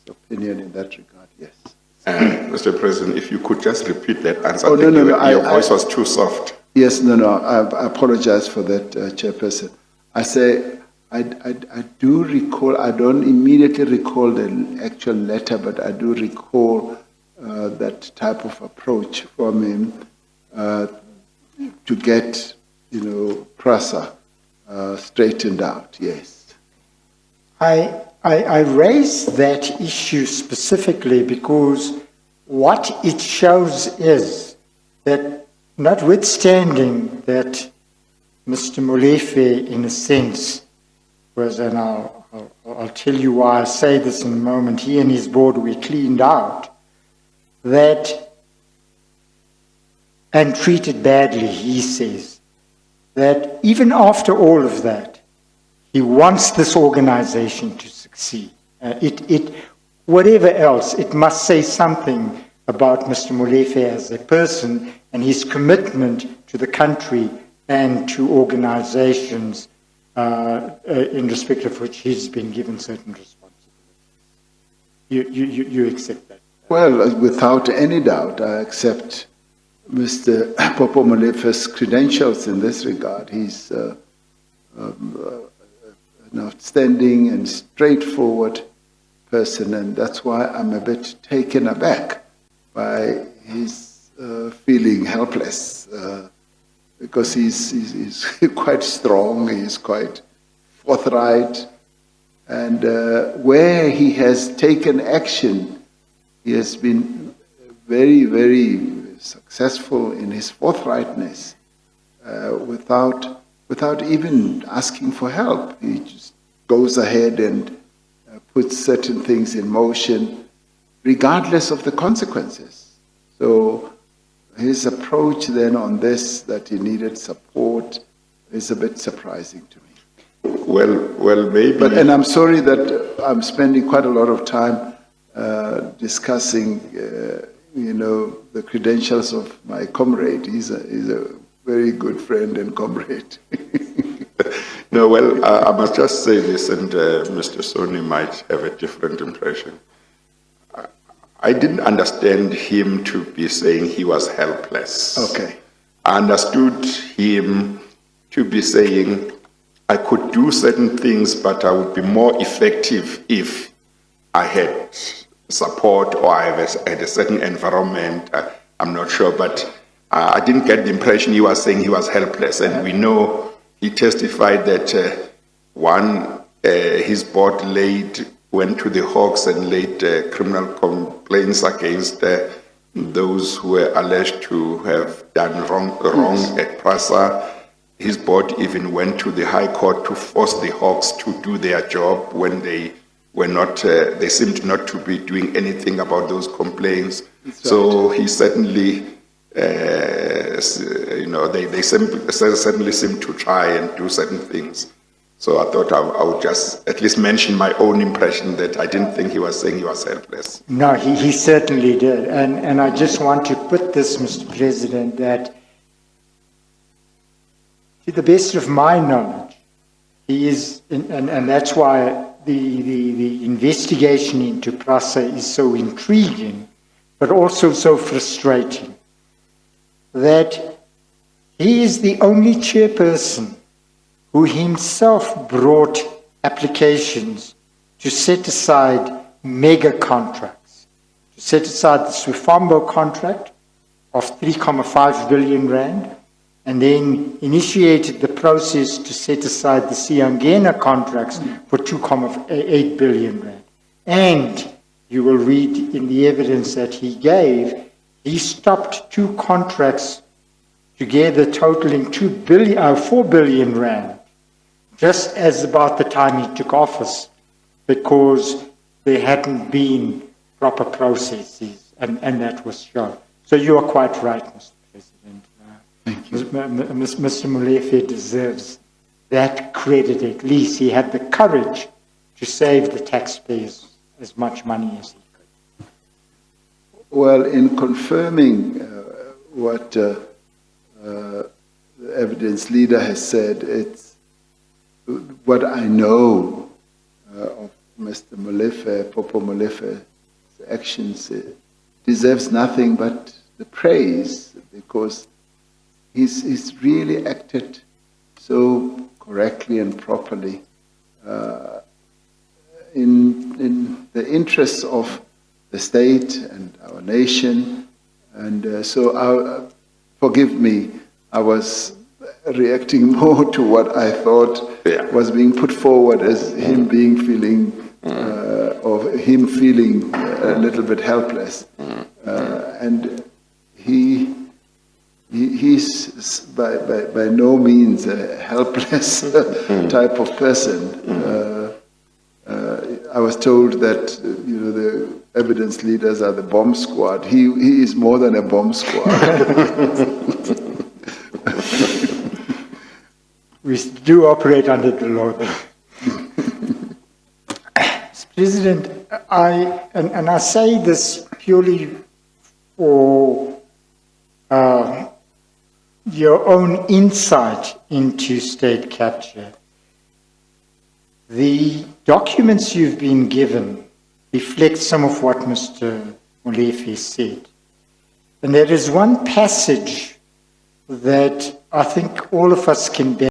opinion in that regard, yes. Mr. President, if you could just repeat that answer. Oh, no, your voice was too soft. Yes, I apologize for that, Chairperson. I say, I do recall, I don't immediately recall the actual letter, but I do recall that type of approach from him to get, PRASA straightened out, yes. I raised that issue specifically because what it shows is that notwithstanding that Mr. Molefe, in a sense, was, and I'll tell you why I say this in a moment, he and his board were cleaned out, and treated badly, he says, that even after all of that, he wants this organization to succeed. Whatever else, it must say something about Mr. Molefe as a person and his commitment to the country and to organizations in respect of which he's been given certain responsibilities. You accept that? Well, without any doubt, I accept Mr. Popo Molefe's credentials in this regard. He's an outstanding and straightforward person, and that's why I'm a bit taken aback by his feeling helpless, because he's quite strong, he's quite forthright, and where he has taken action, he has been very, very successful in his forthrightness, without even asking for help. He just goes ahead and puts certain things in motion, regardless of the consequences. So his approach then on this, that he needed support, is a bit surprising to me. Well, maybe. And I'm sorry that I'm spending quite a lot of time discussing, the credentials of my comrade. He's a very good friend and comrade. No, well, I must just say this, and Mr. Soni might have a different impression. I didn't understand him to be saying he was helpless. Okay. I understood him to be saying, I could do certain things, but I would be more effective if I had support or I had a certain environment. I'm not sure, but I didn't get the impression he was saying he was helpless. And we know he testified that his board went to the Hawks and laid criminal complaints against those who were alleged to have done wrong at PRASA. His board even went to the High Court to force the Hawks to do their job when they were not. They seemed not to be doing anything about those complaints. So he certainly, they certainly seemed to try and do certain things. So I thought I would just at least mention my own impression that I didn't think he was saying he was helpless. No, he certainly did. And I just want to put this, Mr. President, that to the best of my knowledge, he is, and that's why the investigation into PRASA is so intriguing, but also so frustrating, that he is the only chairperson who himself brought applications to set aside mega contracts, to set aside the Swifambo contract of 3.5 billion rand, and then initiated the process to set aside the Siangena contracts for 2.8 billion rand. And you will read in the evidence that he gave, he stopped two contracts together totaling 4 billion rand, just as about the time he took office, because there hadn't been proper processes, and that was shown. So you are quite right, Mr. President. Thank you. Mr. Molefe deserves that credit at least. He had the courage to save the taxpayers as much money as he could. Well, in confirming what the evidence leader has said, it's what I know of Mr. Molefe, Popo Molefe's actions deserves nothing but the praise, because he's really acted so correctly and properly in the interests of the state and our nation. And forgive me, I was reacting more to what I thought was being put forward as him feeling a little bit helpless. And he's by no means a helpless type of person. I was told that the evidence leaders are the bomb squad. He is more than a bomb squad. We do operate under the law. President, I say this purely for your own insight into state capture. The documents you've been given reflect some of what Mr. Molefe said. And there is one passage that I think all of us can